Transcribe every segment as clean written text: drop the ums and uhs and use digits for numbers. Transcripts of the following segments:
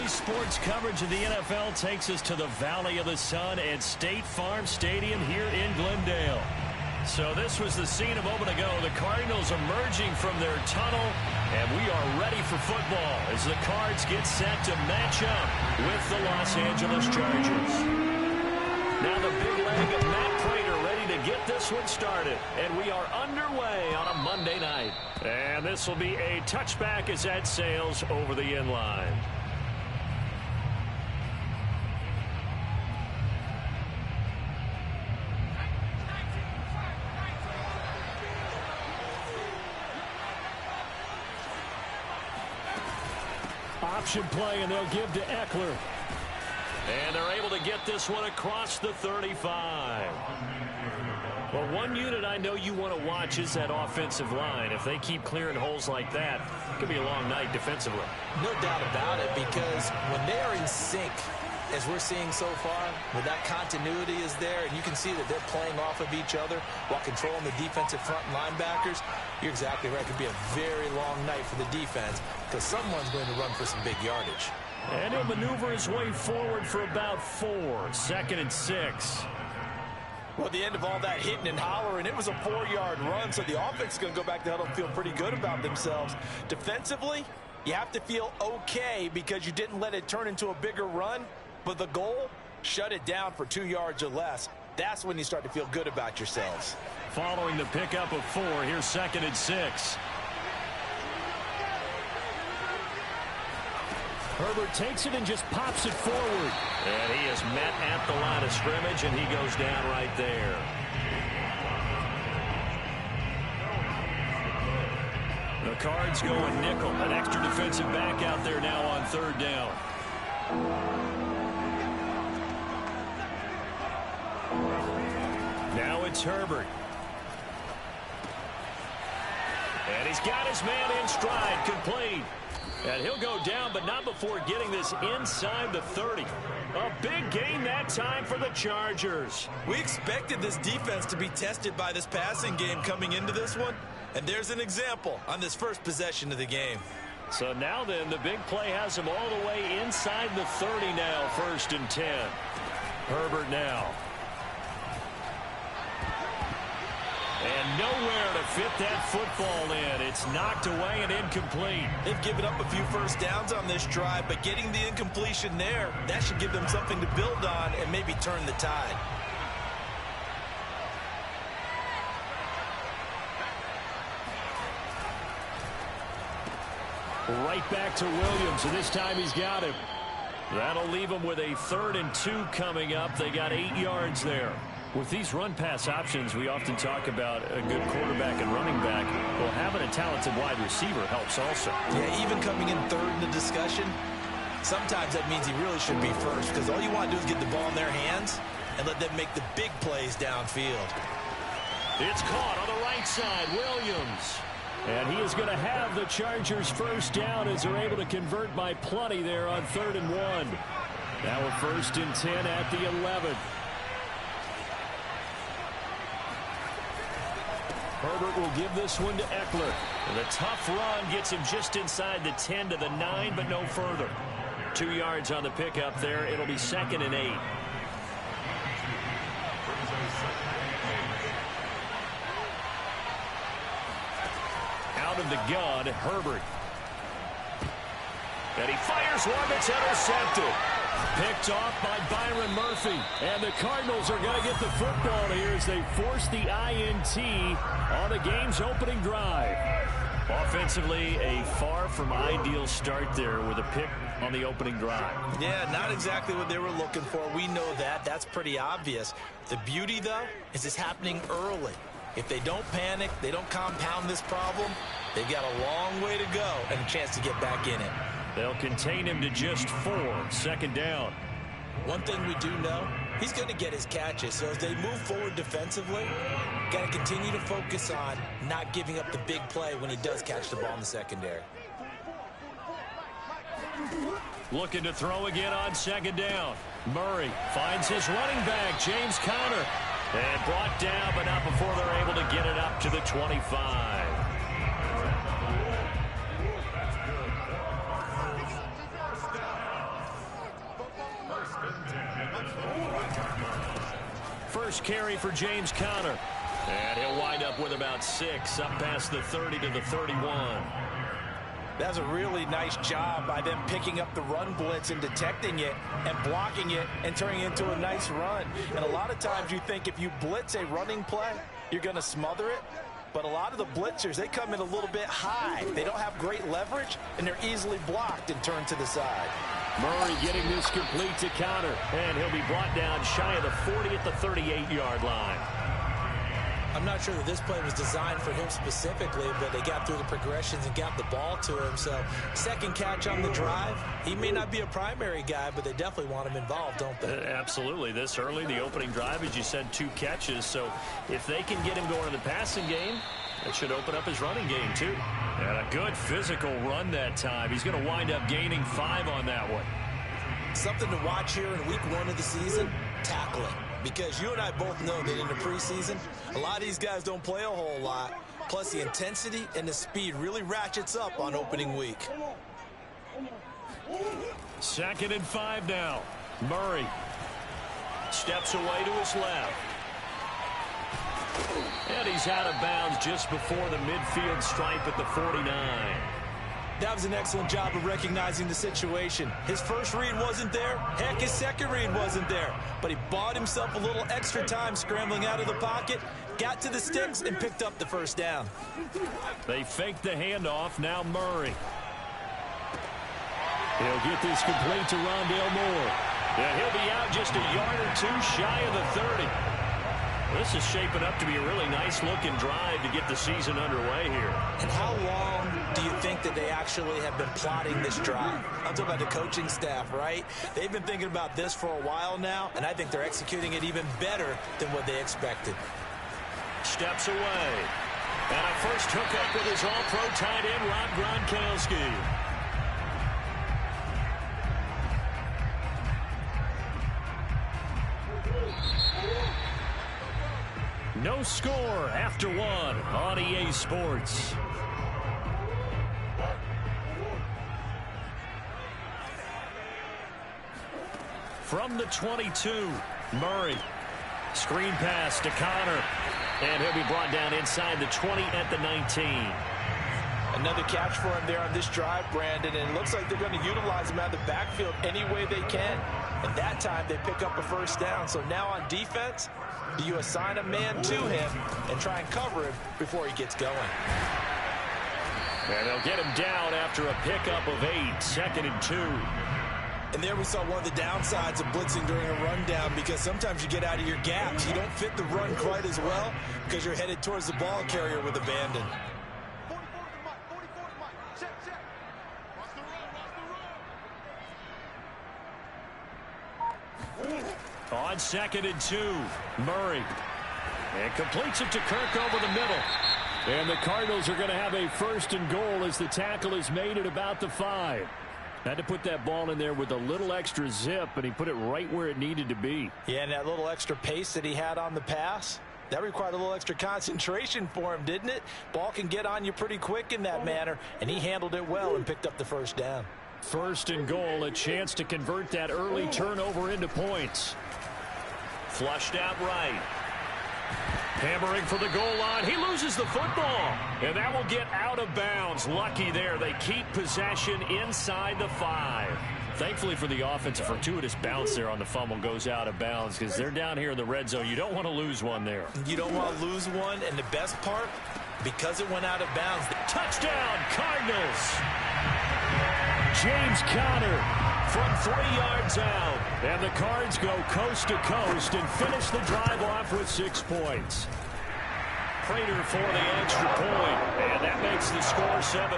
Today's sports coverage of the NFL takes us to the Valley of the Sun at State Farm Stadium here in Glendale. So this was the scene a moment ago. The Cardinals emerging from their tunnel, and we are ready for football as the Cards get set to match up with the Los Angeles Chargers. Now the big leg of Matt Prater ready to get this one started, and we are underway on a Monday night. And this will be a touchback as that sails over the end line. Option play, and they'll give to Eckler. And they're able to get this one across the 35. Well, one unit I know you want to watch is that offensive line. If they keep clearing holes like that, it could be a long night defensively. No doubt about it, because when they are in sync, as we're seeing so far, when that continuity is there, and you can see that they're playing off of each other while controlling the defensive front linebackers, you're exactly right. It could be a very long night for the defense because someone's going to run for some big yardage. And he'll maneuver his way forward for about 4. 2nd and 6. Well, at the end of all that hitting and hollering, it was a 4-yard run, so the offense is going to go back to huddle and feel pretty good about themselves. Defensively, you have to feel okay because you didn't let it turn into a bigger run, but the goal, shut it down for 2 yards or less. That's when you start to feel good about yourselves. Following the pickup of 4, here's 2nd and 6. Herbert takes it and just pops it forward. And he is met at the line of scrimmage, and he goes down right there. The Cards going nickel. An extra defensive back out there now on 3rd down. Now it's Herbert. And he's got his man in stride, complete. And he'll go down, but not before getting this inside the 30. A big gain that time for the Chargers. We expected this defense to be tested by this passing game coming into this one. And there's an example on this first possession of the game. So now then, the big play has him all the way inside the 30 now, 1st and 10. Herbert now. And nowhere to fit that football in. It's knocked away and incomplete. They've given up a few first downs on this drive, but getting the incompletion there, that should give them something to build on and maybe turn the tide. Right back to Williams, and this time he's got him. That'll leave him with a 3rd and 2 coming up. They got 8 yards there. With these run-pass options, we often talk about a good quarterback and running back. Well, having a talented wide receiver helps also. Yeah, even coming in 3rd in the discussion, sometimes that means he really should be first because all you want to do is get the ball in their hands and let them make the big plays downfield. It's caught on the right side, Williams. And he is going to have the Chargers first down as they're able to convert by plenty there on 3rd and 1. Now a 1st and 10 at the 11. Herbert will give this one to Eckler. And the tough run gets him just inside the 10 to the 9, but no further. 2 yards on the pickup there. It'll be 2nd and 8. Out of the gun, Herbert. And he fires one that's intercepted. Picked off by Byron Murphy. And the Cardinals are going to get the football here as they force the INT on the game's opening drive. Offensively, a far from ideal start there with a pick on the opening drive. Yeah, not exactly what they were looking for. We know that. That's pretty obvious. The beauty, though, is it's happening early. If they don't panic, they don't compound this problem, they've got a long way to go and a chance to get back in it. They'll contain him to just 4. 2nd down. One thing we do know, he's going to get his catches. So as they move forward defensively, got to continue to focus on not giving up the big play when he does catch the ball in the secondary. Looking to throw again on 2nd down. Murray finds his running back, James Conner. And brought down, but not before they're able to get it up to the 25. first carry for James Conner. And he'll wind up with about 6, up past the 30 to the 31. That's a really nice job by them picking up the run blitz and detecting it and blocking it and turning it into a nice run. And a lot of times you think if you blitz a running play, you're going to smother it. But a lot of the blitzers, they come in a little bit high. They don't have great leverage, and they're easily blocked and turned to the side. Murray getting this complete to Conner. And he'll be brought down shy of the 40 at the 38-yard line. I'm not sure that this play was designed for him specifically, but they got through the progressions and got the ball to him. So, second catch on the drive. He may not be a primary guy, but they definitely want him involved, don't they? Absolutely. This early, the opening drive, as you said, 2 catches. So, if they can get him going in the passing game, it should open up his running game, too. And a good physical run that time. He's going to wind up gaining 5 on that one. Something to watch here in week 1 of the season, tackling. Because you and I both know that in the preseason, a lot of these guys don't play a whole lot. Plus, the intensity and the speed really ratchets up on opening week. 2nd and 5 now. Murray steps away to his left. And he's out of bounds just before the midfield stripe at the 49. That was an excellent job of recognizing the situation. His first read wasn't there. Heck, his second read wasn't there. But he bought himself a little extra time scrambling out of the pocket, got to the sticks, and picked up the first down. They faked the handoff. Now Murray. He'll get this complete to Rondale Moore. And he'll be out just a yard or 2 shy of the 30. This is shaping up to be a really nice-looking drive to get the season underway here. And how long do you think that they actually have been plotting this drive? I'm talking about the coaching staff, right? They've been thinking about this for a while now, and I think they're executing it even better than what they expected. Steps away. And a first hookup with his all-pro tight end, Rob Gronkowski. No score after 1 on EA Sports. From the 22, Murray. Screen pass to Conner. And he'll be brought down inside the 20 at the 19. Another catch for him there on this drive, Brandon, and it looks like they're going to utilize him out of the backfield any way they can. And that time they pick up a first down. So now on defense, you assign a man to him and try and cover him before he gets going. And they'll get him down after a pickup of 8, 2nd and 2. And there we saw one of the downsides of blitzing during a rundown, because sometimes you get out of your gaps. You don't fit the run quite as well because you're headed towards the ball carrier with abandon. On 2nd and 2, Murray. And completes it to Kirk over the middle. And the Cardinals are going to have a 1st and goal as the tackle is made at about the 5. Had to put that ball in there with a little extra zip, and he put it right where it needed to be. Yeah, and that little extra pace that he had on the pass, that required a little extra concentration for him, didn't it? Ball can get on you pretty quick in that manner, and he handled it well and picked up the first down. 1st and goal, a chance to convert that early turnover into points. Flushed out right. Hammering for the goal line. He loses the football. And that will get out of bounds. Lucky there. They keep possession inside the 5. Thankfully for the offense, a fortuitous bounce there on the fumble goes out of bounds because they're down here in the red zone. You don't want to lose one there. You don't want to lose one. And the best part, because it went out of bounds. Touchdown, Cardinals. James Conner from 3 yards out. And the Cards go coast to coast and finish the drive off with 6 points. Prater for the extra point. And that makes the score 7-0.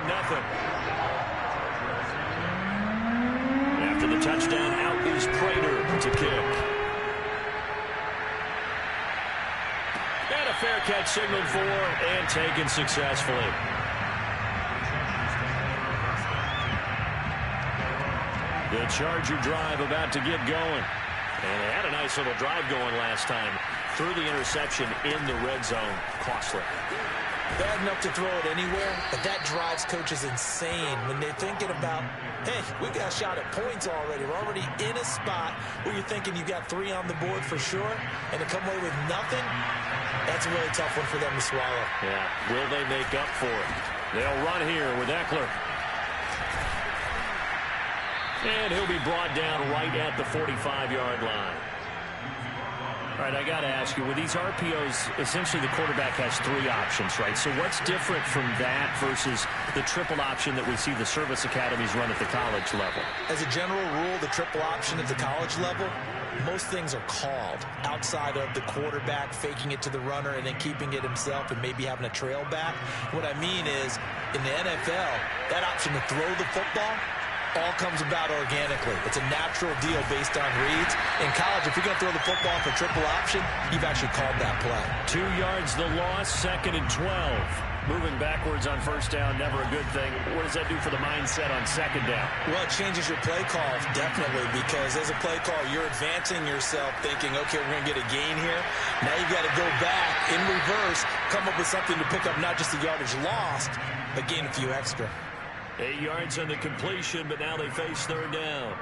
After the touchdown, out is Prater to kick. And a fair catch signaled for and taken successfully. The Charger drive about to get going. And they had a nice little drive going last time. Through the interception in the red zone. Costly. Bad enough to throw it anywhere, but that drives coaches insane when they're thinking about, hey, we got a shot at points already. We're already in a spot where you're thinking you got 3 on the board for sure, and to come away with nothing, that's a really tough one for them to swallow. Yeah, will they make up for it? They'll run here with Eckler. And he'll be brought down right at the 45-yard line. All right, I got to ask you, with these RPOs, essentially the quarterback has 3 options, right? So what's different from that versus the triple option that we see the service academies run at the college level? As a general rule, the triple option at the college level, most things are called outside of the quarterback faking it to the runner and then keeping it himself and maybe having a trail back. What I mean is, in the NFL, that option to throw the football all comes about organically. It's a natural deal based on reads. In college, if you're going to throw the football for triple option, you've actually called that play. 2 yards the loss, 2nd and 12. Moving backwards on first down, never a good thing. What does that do for the mindset on second down? Well, it changes your play call, definitely, because as a play call, you're advancing yourself thinking, okay, we're going to get a gain here. Now you've got to go back in reverse, come up with something to pick up not just the yardage lost, but gain a few extra. 8 yards on the completion, but now they face third down.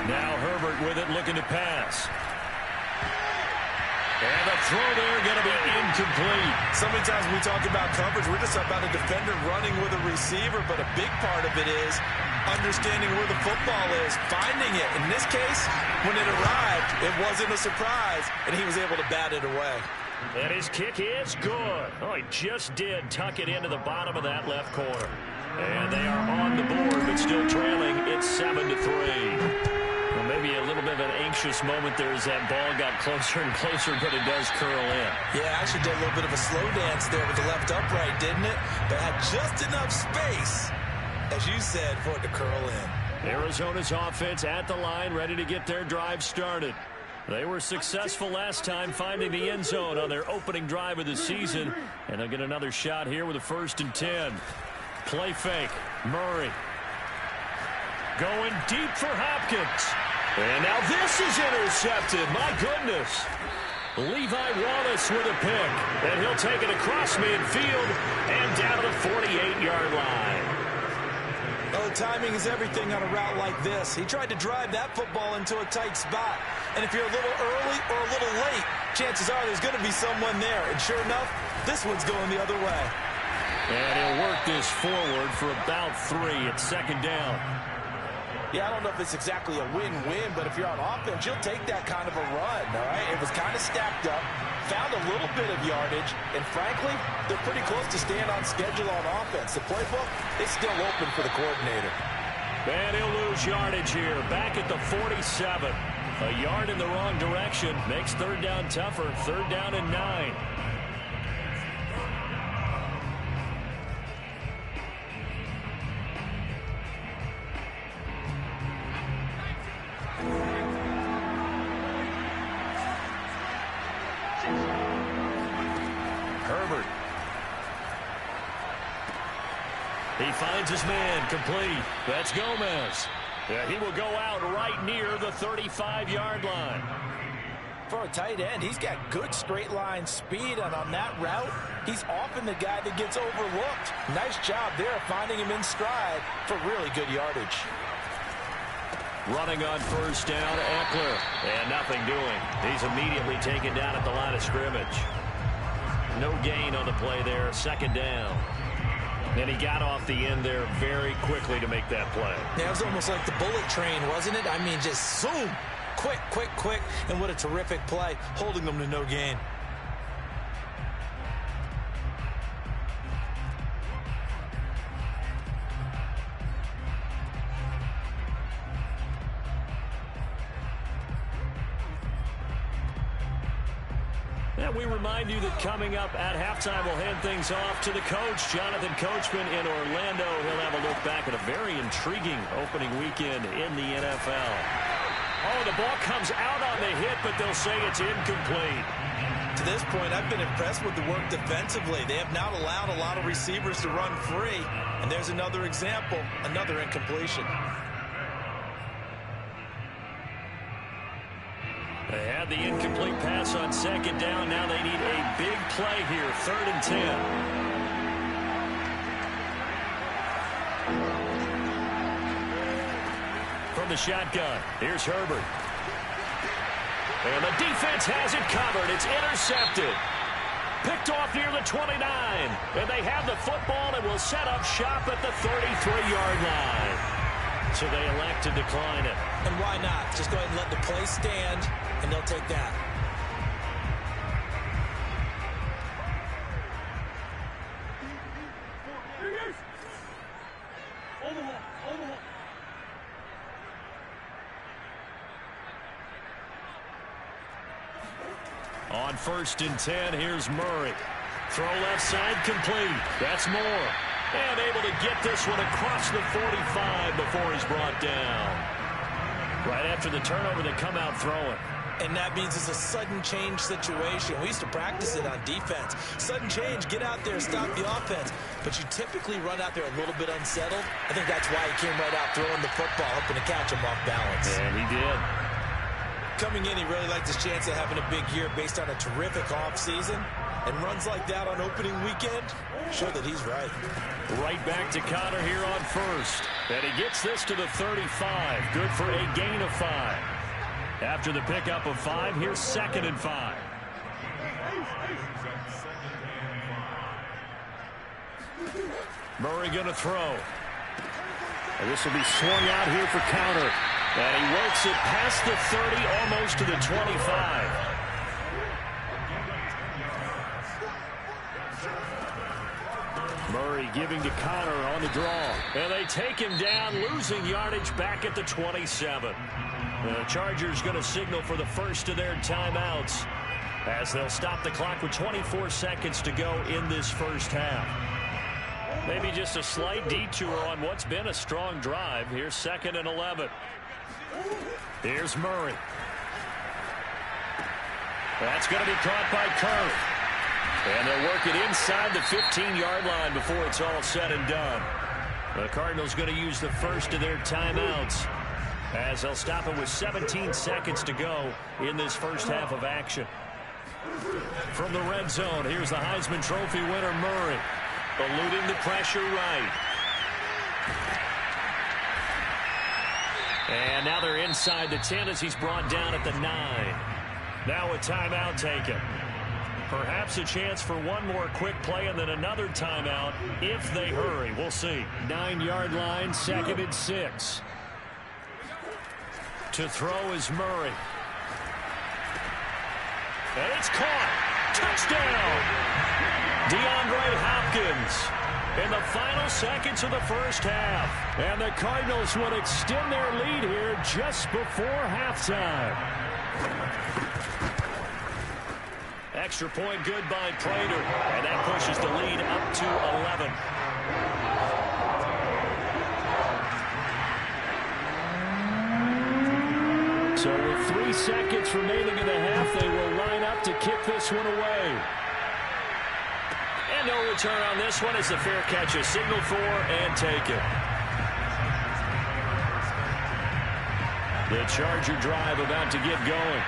Now Herbert with it, looking to pass. And the throw there going to be incomplete. So many times when we talk about coverage, we're just about a defender running with a receiver, but a big part of it is understanding where the football is, finding it. In this case, when it arrived, it wasn't a surprise, and he was able to bat it away. And his kick is good. Oh, he just did tuck it into the bottom of that left corner. And they are on the board, but still trailing. It's 7-3. Well, maybe a little bit of an anxious moment there as that ball got closer and closer, but it does curl in. Yeah, actually did a little bit of a slow dance there with the left upright, didn't it? But had just enough space, as you said, for it to curl in. Arizona's offense at the line, ready to get their drive started. They were successful last time finding the end zone on their opening drive of the season, and they'll get another shot here with a 1st and 10. Play fake. Murray going deep for Hopkins. And now this is intercepted. My goodness. Levi Wallace with a pick. And he'll take it across midfield and down to the 48-yard line. Oh, timing is everything on a route like this. He tried to drive that football into a tight spot. And if you're a little early or a little late, chances are there's going to be someone there. And sure enough, this one's going the other way. And he'll work this forward for about 3 at 2nd down. Yeah, I don't know if it's exactly a win-win, but if you're on offense, you'll take that kind of a run, all right? It was kind of stacked up, found a little bit of yardage, and frankly, they're pretty close to staying on schedule on offense. The playbook is still open for the coordinator. And he'll lose yardage here, back at the 47. A yard in the wrong direction makes third down tougher, 3rd down and 9. Herbert. He finds his man, complete. That's Gomez. Yeah, he will go out right near the 35-yard line. For a tight end, he's got good straight line speed, and on that route, he's often the guy that gets overlooked. Nice job there finding him in stride for really good yardage. Running on first down, Eckler. And nothing doing. He's immediately taken down at the line of scrimmage. No gain on the play there, 2nd down. And he got off the end there very quickly to make that play. Yeah, it was almost like the bullet train, wasn't it? I mean, just zoom. Quick, quick, quick. And what a terrific play, holding them to no gain. We remind you that coming up at halftime, we'll hand things off to the coach, Jonathan Coachman in Orlando. He'll have a look back at a very intriguing opening weekend in the NFL. Oh, the ball comes out on the hit, but they'll say it's incomplete. To this point, I've been impressed with the work defensively. They have not allowed a lot of receivers to run free. And there's another example, another incompletion. They had the incomplete pass on second down. Now they need a big play here, 3rd and 10. From the shotgun, here's Herbert. And the defense has it covered. It's intercepted. Picked off near the 29. And they have the football and will set up shop at the 33-yard line. So they elect to decline it. And why not? Just go ahead and let the play stand, and they'll take that. On 1st and 10, here's Murray. Throw left side complete. That's Moore. And able to get this one across the 45 before he's brought down. Right after the turnover, they come out throwing. And that means it's a sudden change situation. We used to practice it on defense. Sudden change, get out there, stop the offense. But you typically run out there a little bit unsettled. I think that's why he came right out throwing the football, hoping to catch him off balance. And he did. Coming in, he really liked his chance of having a big year based on a terrific offseason. And runs like that on opening weekend show that he's right. Right back to Connor here on 1st. And he gets this to the 35. Good for a gain of 5. After the pickup of 5, here's 2nd and 5. Murray going to throw. And this will be swung out here for counter. And he works it past the 30, almost to the 25. Murray giving to Connor on the draw. And they take him down, losing yardage back at the 27. The Chargers going to signal for the first of their timeouts as they'll stop the clock with 24 seconds to go in this first half. Maybe just a slight detour on what's been a strong drive. Here's 2nd and 11. Here's Murray. That's going to be caught by Kirk. And they'll work it inside the 15-yard line before it's all said and done. The Cardinals going to use the first of their timeouts as they'll stop it with 17 seconds to go in this first half of action. From the red zone, here's the Heisman Trophy winner, Murray, eluding the pressure right. And now they're inside the 10 as he's brought down at the 9. Now a timeout taken. Perhaps a chance for one more quick play and then another timeout if they hurry. We'll see. 9-yard line, 2nd and 6. To throw is Murray. And it's caught. Touchdown. DeAndre Hopkins in the final seconds of the first half. And the Cardinals will extend their lead here just before halftime. Extra point good by Prater. And that pushes the lead up to 11. So with 3 seconds remaining in the half, they will line up to kick this one away. And no return on this one as the fair catch is signaled for and taken. The Charger drive about to get going.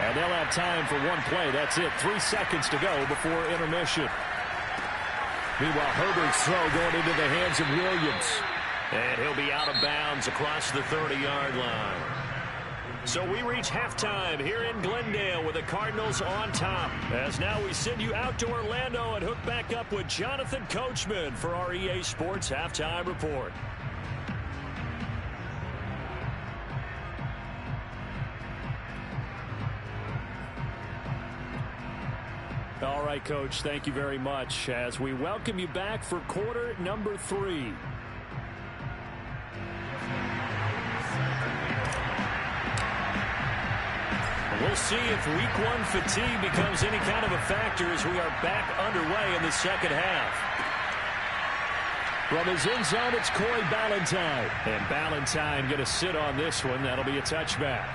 And they'll have time for one play. That's it. 3 seconds to go before intermission. Meanwhile, Herbert's throw going into the hands of Williams. And he'll be out of bounds across the 30-yard line. So we reach halftime here in Glendale with the Cardinals on top. As now we send you out to Orlando and hook back up with Jonathan Coachman for our EA Sports Halftime Report. All right, Coach, thank you very much as we welcome you back for quarter number 3. We'll see if week 1 fatigue becomes any kind of a factor as we are back underway in the second half. From his end zone, it's Corey Ballantyne. And Ballantyne going to sit on this one. That'll be a touchback.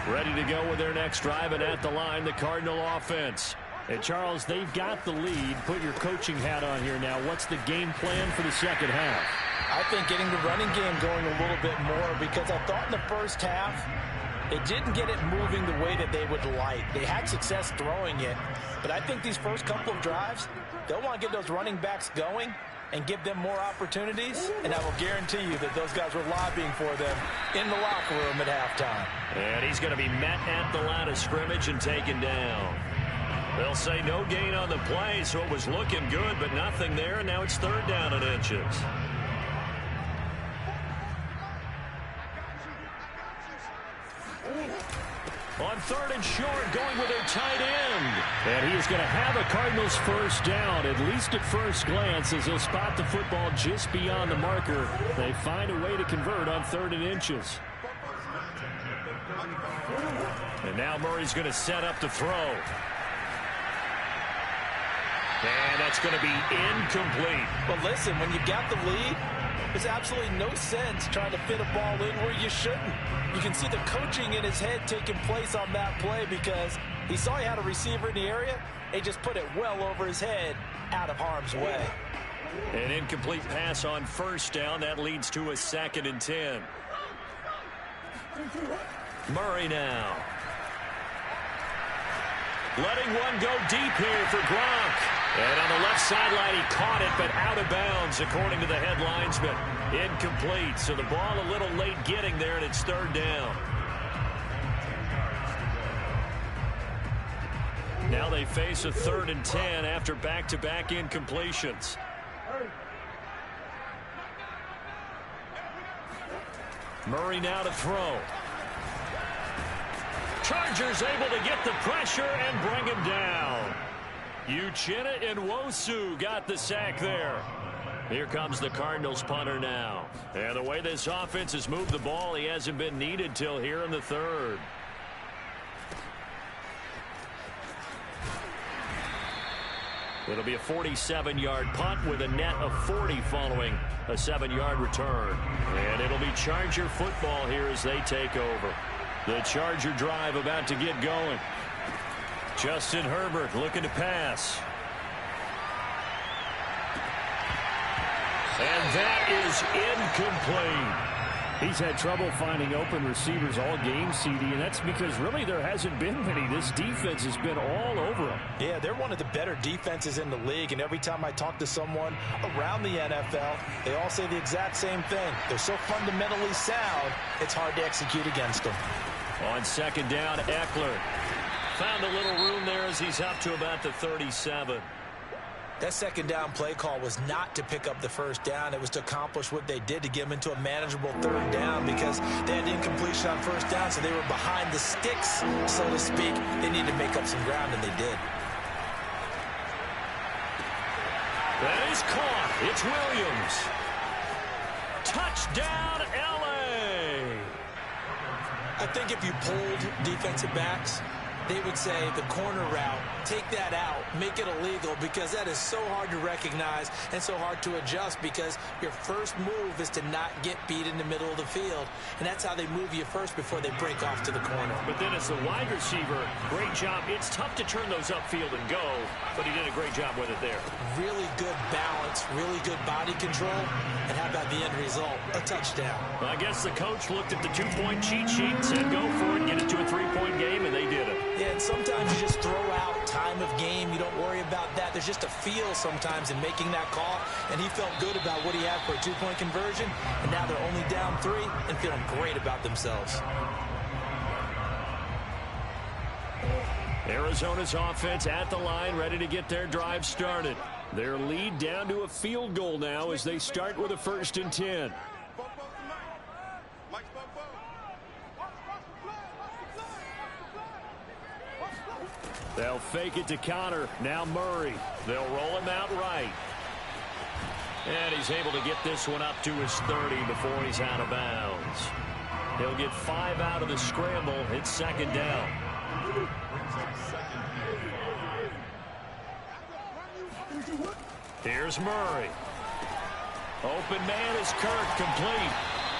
Ready to go with their next drive, and at the line, the Cardinal offense. And Charles, they've got the lead. Put your coaching hat on here now. What's the game plan for the second half? I think getting the running game going a little bit more, because I thought in the first half it didn't get it moving the way that they would like. They had success throwing it, but I think these first couple of drives, they'll want to get those running backs going and give them more opportunities, and I will guarantee you that those guys were lobbying for them in the locker room at halftime. And he's going to be met at the line of scrimmage and taken down. They'll say no gain on the play, so it was looking good, but nothing there, and now it's third down and inches. On third and short, going with their tight end. And he is going to have a Cardinals first down, at least at first glance, as he'll spot the football just beyond the marker. They find a way to convert on third and inches. And now Murray's going to set up to throw. And that's going to be incomplete. But listen, when you got the lead, there's absolutely no sense trying to fit a ball in where you shouldn't. You can see the coaching in his head taking place on that play, because he saw he had a receiver in the area. He just put it well over his head, out of harm's way. An incomplete pass on first down. That leads to a 2nd and 10. Murray now. Letting one go deep here for Gronk. And on the left sideline, he caught it, but out of bounds, according to the head linesman. Incomplete, so the ball a little late getting there, and it's third down. Now they face a 3rd and 10 after back-to-back incompletions. Murray now to throw. Chargers able to get the pressure and bring him down. Uchenna and Nwosu got the sack there. Here comes the Cardinals punter now. And the way this offense has moved the ball, he hasn't been needed till here in the third. It'll be a 47-yard punt with a net of 40 following a 7-yard return. And it'll be Charger football here as they take over. The Charger drive about to get going. Justin Herbert looking to pass. And that is incomplete. He's had trouble finding open receivers all game, CD, and that's because really there hasn't been many. This defense has been all over him. Yeah, they're one of the better defenses in the league, and every time I talk to someone around the NFL, they all say the exact same thing. They're so fundamentally sound, it's hard to execute against them. On second down, Eckler found a little room there as he's up to about the 37. That second down play call was not to pick up the first down. It was to accomplish what they did, to get them into a manageable third down, because they had incompletion on first down, so they were behind the sticks, so to speak. They needed to make up some ground, and they did. That is caught. It's Williams. Touchdown, L.A. I think if you pulled defensive backs, they would say the corner route, take that out, make it illegal, because that is so hard to recognize and so hard to adjust, because your first move is to not get beat in the middle of the field, and that's how they move you first before they break off to the corner. But then as the wide receiver, great job. It's tough to turn those upfield and go, but he did a great job with it there. Really good balance, really good body control, and how about the end result? A touchdown. Well, I guess the coach looked at the two-point cheat sheet and said, go for it, get it to a three-point game, and they did it. Yeah, and sometimes you just throw out time of game. You don't worry about that. There's just a feel sometimes in making that call, and he felt good about what he had for a two-point conversion, and now they're only down 3 and feeling great about themselves. Arizona's offense at the line, ready to get their drive started. Their lead down to a field goal now as they start with a 1st and 10. They'll fake it to Connor. Now Murray. They'll roll him out right. And he's able to get this one up to his 30 before he's out of bounds. He'll get 5 out of the scramble. It's second down. Here's Murray. Open man is Kirk, complete.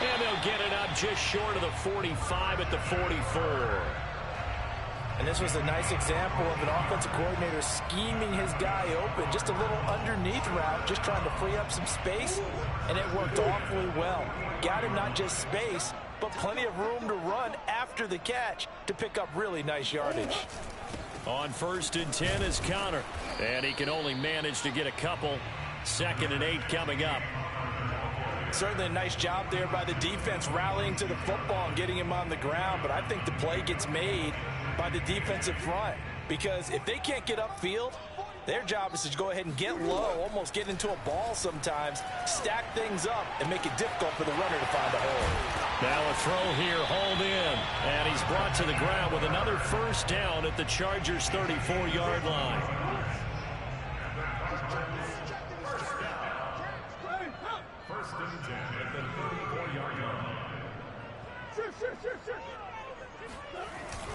And they'll get it up just short of the 45 at the 44. And this was a nice example of an offensive coordinator scheming his guy open. Just a little underneath route, just trying to free up some space, and it worked awfully well. Got him not just space, but plenty of room to run after the catch to pick up really nice yardage. On 1st and 10 is Connor, and he can only manage to get a couple. 2nd and 8 coming up. Certainly a nice job there by the defense rallying to the football and getting him on the ground, but I think the play gets made by the defensive front, because if they can't get upfield, their job is to go ahead and get low, almost get into a ball sometimes, stack things up, and make it difficult for the runner to find a hole. Now a throw here, hauled in, and he's brought to the ground with another 1st down at the Chargers' 34-yard line.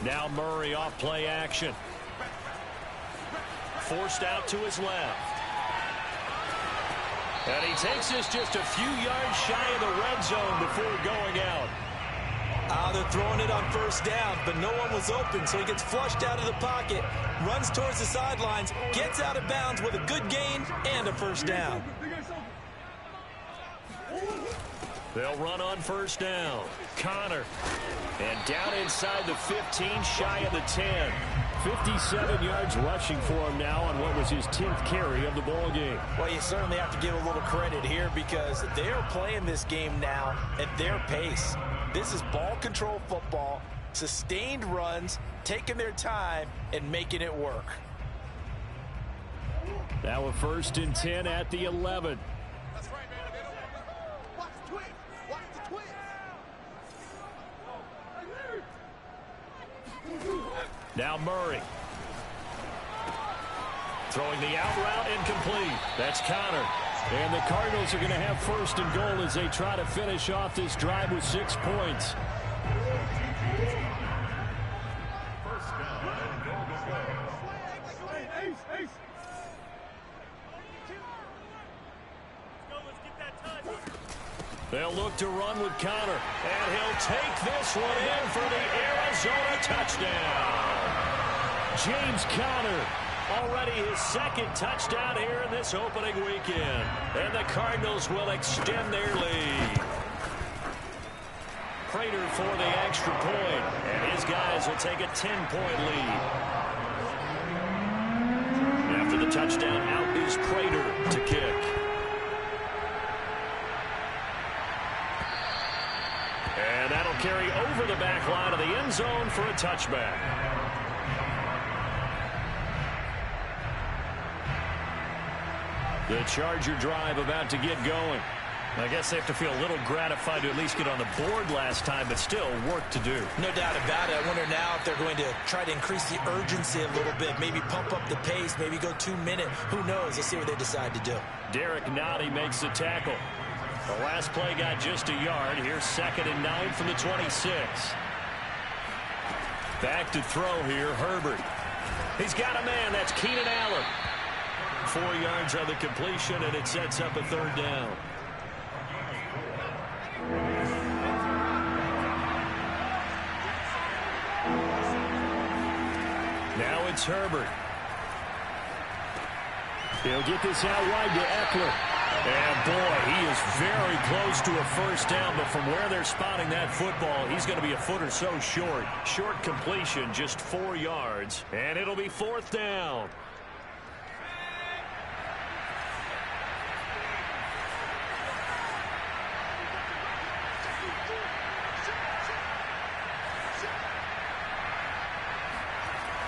Now Murray off play action. Forced out to his left. And he takes this just a few yards shy of the red zone before going out. They're throwing it on 1st down, but no one was open, so he gets flushed out of the pocket, runs towards the sidelines, gets out of bounds with a good gain and a 1st down. They'll run on 1st down. Connor. And down inside the 15, shy of the 10. 57 yards rushing for him now on what was his 10th carry of the ball game. Well, you certainly have to give a little credit here, because they are playing this game now at their pace. This is ball control football, sustained runs, taking their time and making it work. Now a 1st and 10 at the 11. That's right, man. Watch the twins. Watch the twins. Now Murray. Throwing the out route, incomplete. That's Connor. And the Cardinals are going to have 1st and goal as they try to finish off this drive with 6 points. They'll look to run with Connor, and he'll take this one in for the Arizona touchdown. James Conner, already his 2nd touchdown here in this opening weekend. And the Cardinals will extend their lead. Prater for the extra point, and his guys will take a 10-point lead. After the touchdown, out is Prater to kick. And that'll carry over the back line of the end zone for a touchback. The Charger drive about to get going. I guess they have to feel a little gratified to at least get on the board last time, but still work to do. No doubt about it. I wonder now if they're going to try to increase the urgency a little bit, maybe pump up the pace, maybe go 2-minute. Who knows? Let's see what they decide to do. Derek Nottie makes the tackle. The last play got just a yard. Here's 2nd and 9 from the 26. Back to throw here, Herbert. He's got a man. That's Keenan Allen. 4 yards on the completion, and it sets up a 3rd down. Now it's Herbert. He'll get this out wide to Eckler. And, boy, he is very close to a 1st down, but from where they're spotting that football, he's going to be a foot or so short. Short completion, just 4 yards, and it'll be 4th down.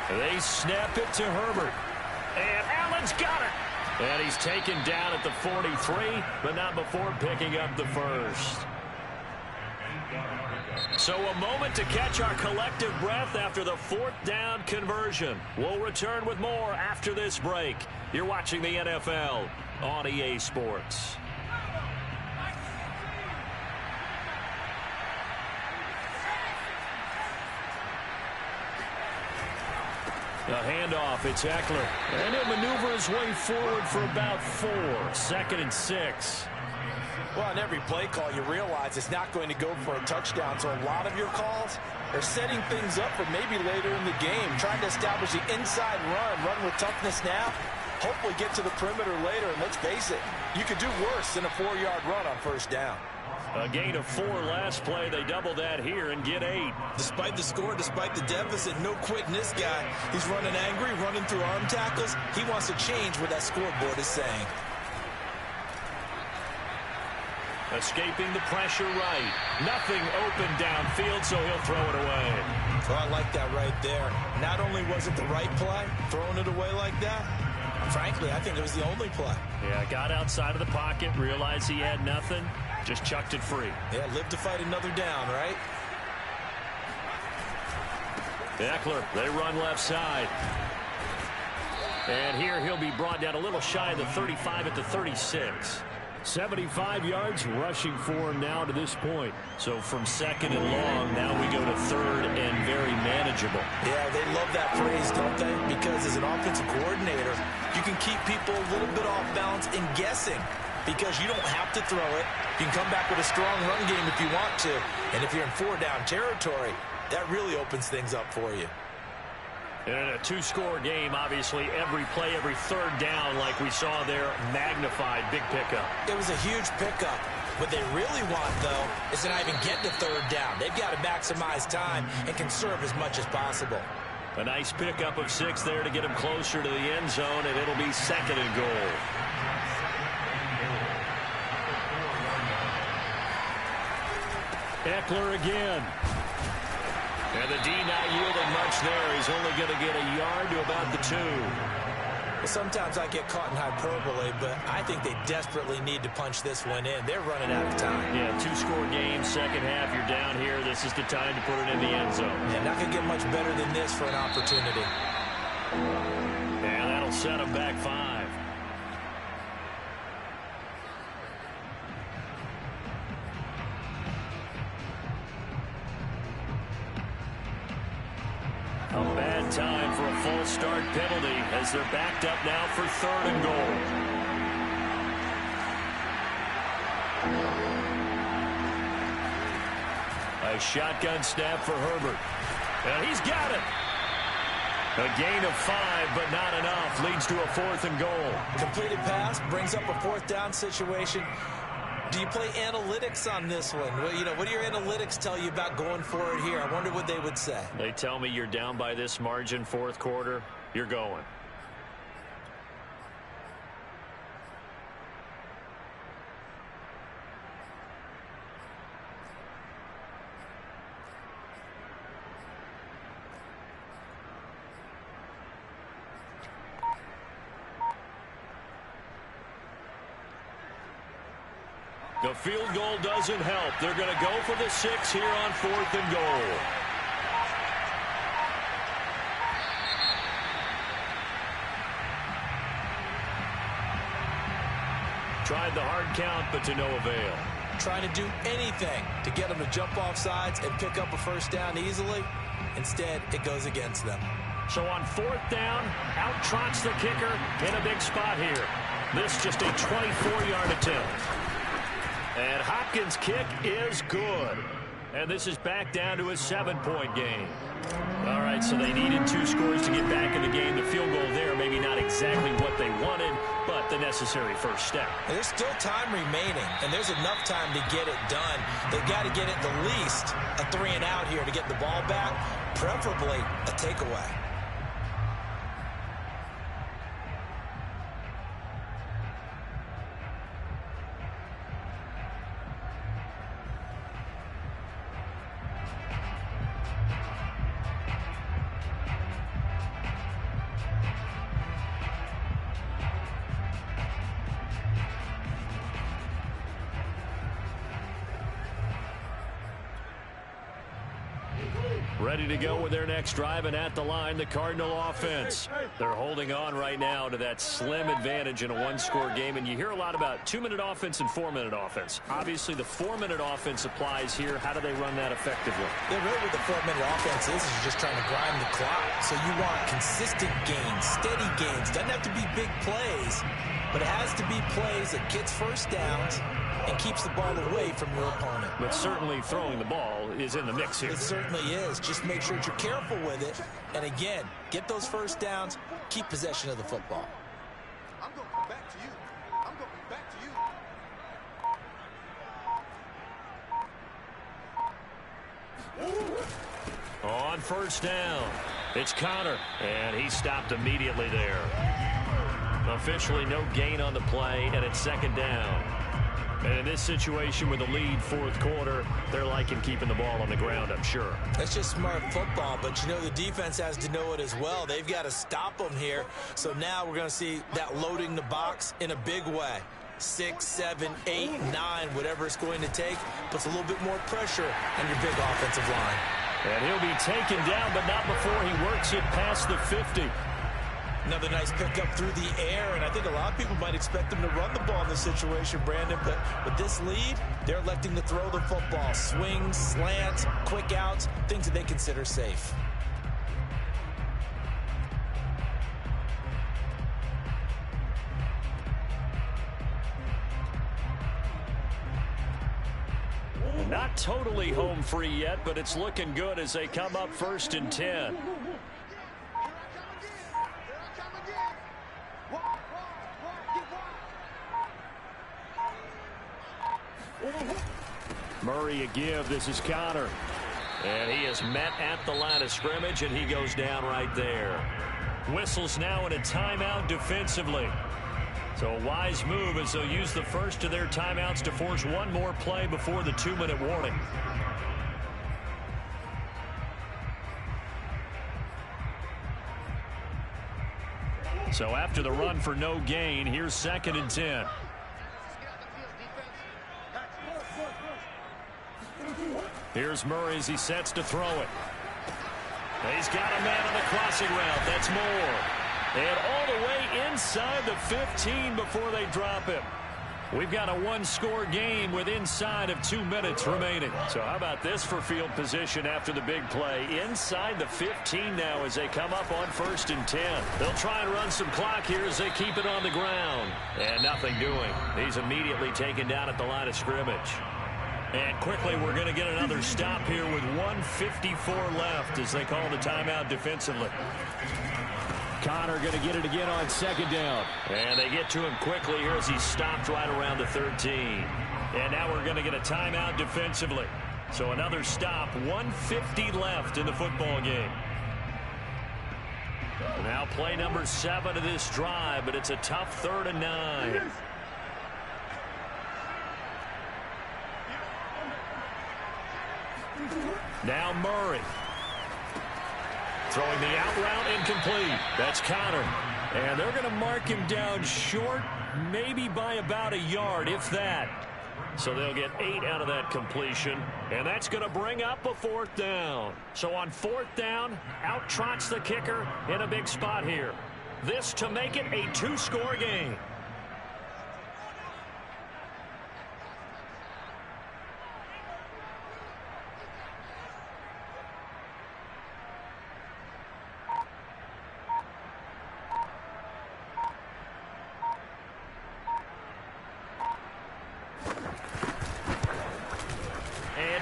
They snap it to Herbert. And Allen's got it. And he's taken down at the 43, but not before picking up the 1st. So a moment to catch our collective breath after the 4th down conversion. We'll return with more after this break. You're watching the NFL on EA Sports. A handoff, it's Eckler. And he'll maneuver his way forward for about 4. 2nd and 6. Well, on every play call, you realize it's not going to go for a touchdown. So a lot of your calls are setting things up for maybe later in the game, trying to establish the inside run with toughness now, hopefully get to the perimeter later. And let's face it, you could do worse than a 4-yard run on first down. A gain of 4 last play. They double that here and get 8. Despite the score, despite the deficit, no quitting this guy. He's running angry, running through arm tackles. He wants to change what that scoreboard is saying. Escaping the pressure right. Nothing open downfield, so he'll throw it away. Oh, I like that right there. Not only was it the right play, throwing it away like that, frankly, I think it was the only play. Yeah, got outside of the pocket, realized he had nothing, just chucked it free. Yeah, live to fight another down, right? Eckler, they run left side. And here he'll be brought down a little shy of the 35 at the 36. 75 yards rushing for him now to this point. So from second and long, now we go to third and very manageable. Yeah, they love that phrase, don't they? Because as an offensive coordinator, you can keep people a little bit off balance and guessing because you don't have to throw it. You can come back with a strong run game if you want to. And if you're in 4-down territory, that really opens things up for you. In a 2-score game, obviously, every play, every third down, like we saw there, magnified, big pickup. It was a huge pickup. What they really want, though, is to not even get to third down. They've got to maximize time and conserve as much as possible. A nice pickup of 6 there to get him closer to the end zone, and it'll be second and goal. Eckler again. And the D not yielding much there. He's only going to get a yard to about the 2. Well, sometimes I get caught in hyperbole, but I think they desperately need to punch this one in. They're running out of time. Yeah, 2-score game, second half, you're down here. This is the time to put it in the end zone. And not going to get much better than this for an opportunity. And that'll set them back 5. A bad time for a false start penalty as they're backed up now for third and goal. A shotgun snap for Herbert. And he's got it. A gain of 5, but not enough. Leads to a 4th and goal. Completed pass brings up a 4th down situation. Do you play analytics on this one? Well, you know, what do your analytics tell you about going for it here? I wonder what they would say. They tell me you're down by this margin, 4th quarter, you're going. The field goal doesn't help. They're going to go for the 6 here on 4th and goal. Tried the hard count, but to no avail. Trying to do anything to get them to jump off sides and pick up a 1st down easily. Instead, it goes against them. So on 4th down, out trots the kicker in a big spot here. This just a 24-yard attempt. And Hopkins' kick is good. And this is back down to a 7-point game. All right, so they needed 2 scores to get back in the game. The field goal there, maybe not exactly what they wanted, but the necessary first step. There's still time remaining, and there's enough time to get it done. They've got to get at the least a 3 and out here to get the ball back, preferably a takeaway. Ready to go with their next drive, and at the line, the Cardinal offense. They're holding on right now to that slim advantage in a one-score game, and you hear a lot about 2-minute offense and 4-minute offense. Obviously, the 4-minute offense applies here. How do they run that effectively? Yeah, really what the 4-minute offense is just trying to grind the clock. So you want consistent gains, steady gains. Doesn't have to be big plays, but it has to be plays that gets first downs and keeps the ball away from your opponent. But certainly throwing the ball is in the mix here. It certainly is. Just make sure that you're careful with it. And again, get those first downs, keep possession of the football. I'm going to come back to you. I'm going to come back to you. On first down, it's Connor, and he stopped immediately there. Officially no gain on the play, and it's second down. And in this situation with a lead fourth quarter, they're liking keeping the ball on the ground, I'm sure. That's just smart football, but you know the defense has to know it as well. They've got to stop them here. So now we're going to see that loading the box in a big way. 6, 7, 8, 9, whatever it's going to take, puts a little bit more pressure on your big offensive line. And he'll be taken down, but not before he works it past the 50. Another nice pickup through the air, and I think a lot of people might expect them to run the ball in this situation, Brandon, but with this lead, they're electing to throw the football. Swings, slants, quick outs, things that they consider safe. Not totally home free yet, but it's looking good as they come up 1st and 10. Murray a give. This is Connor. And he is met at the line of scrimmage, and he goes down right there. Whistles now in a timeout defensively. So a wise move as they'll use the first of their timeouts to force one more play before the 2-minute warning. So after the run for no gain, here's 2nd and 10. Here's Murray as he sets to throw it. He's got a man on the crossing route. That's Moore. And all the way inside the 15 before they drop him. We've got a one-score game with inside of 2 minutes remaining. So how about this for field position after the big play? Inside the 15 now as they come up on 1st and 10. They'll try and run some clock here as they keep it on the ground. And nothing doing. He's immediately taken down at the line of scrimmage. And quickly, we're going to get another stop here with 1:54 left as they call the timeout defensively. Connor going to get it again on 2nd down. And they get to him quickly here as he's stopped right around the 13. And now we're going to get a timeout defensively. So another stop, 1:50 left in the football game. Now play number 7 of this drive, but it's a tough 3rd and 9. Now Murray. Throwing the out route incomplete. That's Connor. And they're going to mark him down short, maybe by about a yard, if that. So they'll get 8 out of that completion. And that's going to bring up a 4th down. So on 4th down, out trots the kicker in a big spot here. This to make it a 2-score game.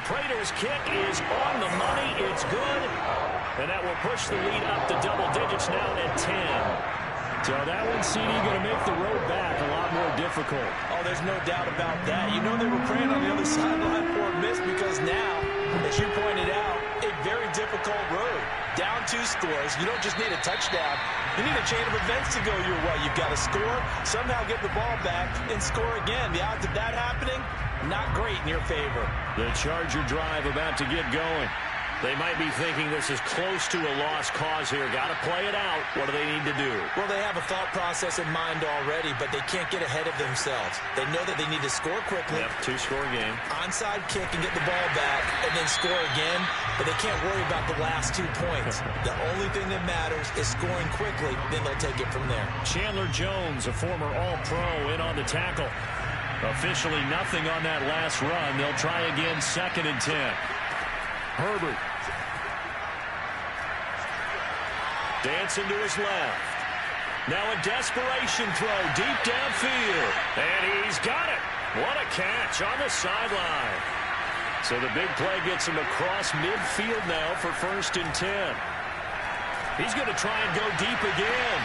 Prater's kick is on the money. It's good. And that will push the lead up to double digits now at 10. So that one, CD, going to make the road back a lot more difficult. Oh, there's no doubt about that. You know they were praying on the other sideline for a miss because now, as you pointed out, a very difficult road. Down 2 scores. You don't just need a touchdown. You need a chain of events to go your way. You've got to score, somehow get the ball back, and score again. The odds of that happening, not great in your favor. The Charger drive about to get going. They might be thinking this is close to a lost cause here. Got to play it out. What do they need to do? Well, they have a thought process in mind already, but they can't get ahead of themselves. They know that they need to score quickly. Yep, two-score game. Onside kick and get the ball back and then score again, but they can't worry about the last 2 points. The only thing that matters is scoring quickly, then they'll take it from there. Chandler Jones, a former All-Pro, in on the tackle. Officially nothing on that last run. They'll try again, 2nd and 10. Herbert. Dancing to his left. Now a desperation throw deep downfield. And he's got it. What a catch on the sideline. So the big play gets him across midfield now for 1st and 10. He's going to try and go deep again.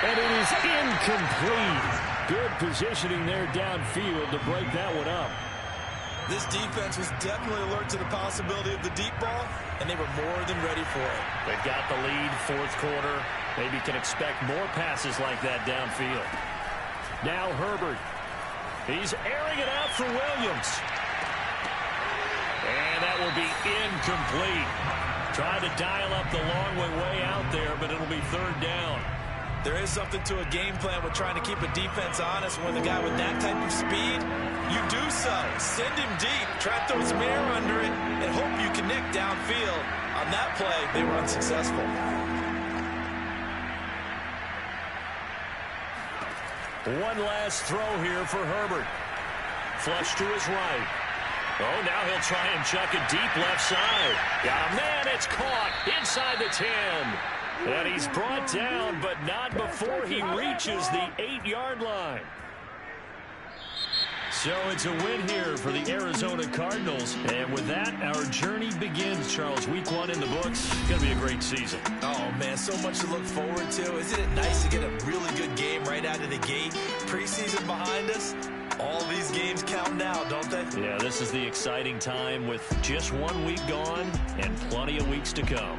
And it is incomplete. Good positioning there downfield to break that one up. This defense was definitely alert to the possibility of the deep ball, and they were more than ready for it. They've got the lead, 4th quarter. Maybe can expect more passes like that downfield. Now Herbert. He's airing it out for Williams. And that will be incomplete. Tried to dial up the long way out there, but it'll be 3rd down. There is something to a game plan with trying to keep a defense honest. When the guy with that type of speed, you do so. Send him deep. Try to throw some air under it and hope you connect downfield. On that play, they were unsuccessful. One last throw here for Herbert. Flush to his right. Oh, now he'll try and chuck it deep left side. Got a man, it's caught inside the 10. And he's brought down, but not before he reaches the 8-yard line. So it's a win here for the Arizona Cardinals. And with that, our journey begins, Charles. Week 1 in the books. It's going to be a great season. Oh, man, so much to look forward to. Isn't it nice to get a really good game right out of the gate? Preseason behind us. All these games count now, don't they? Yeah, this is the exciting time with just 1 week gone and plenty of weeks to come.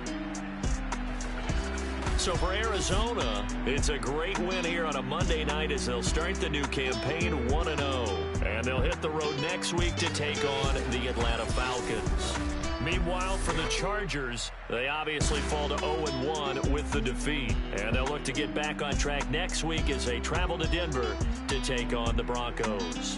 So for Arizona, it's a great win here on a Monday night as they'll start the new campaign 1-0. And they'll hit the road next week to take on the Atlanta Falcons. Meanwhile, for the Chargers, they obviously fall to 0-1 with the defeat. And they'll look to get back on track next week as they travel to Denver to take on the Broncos.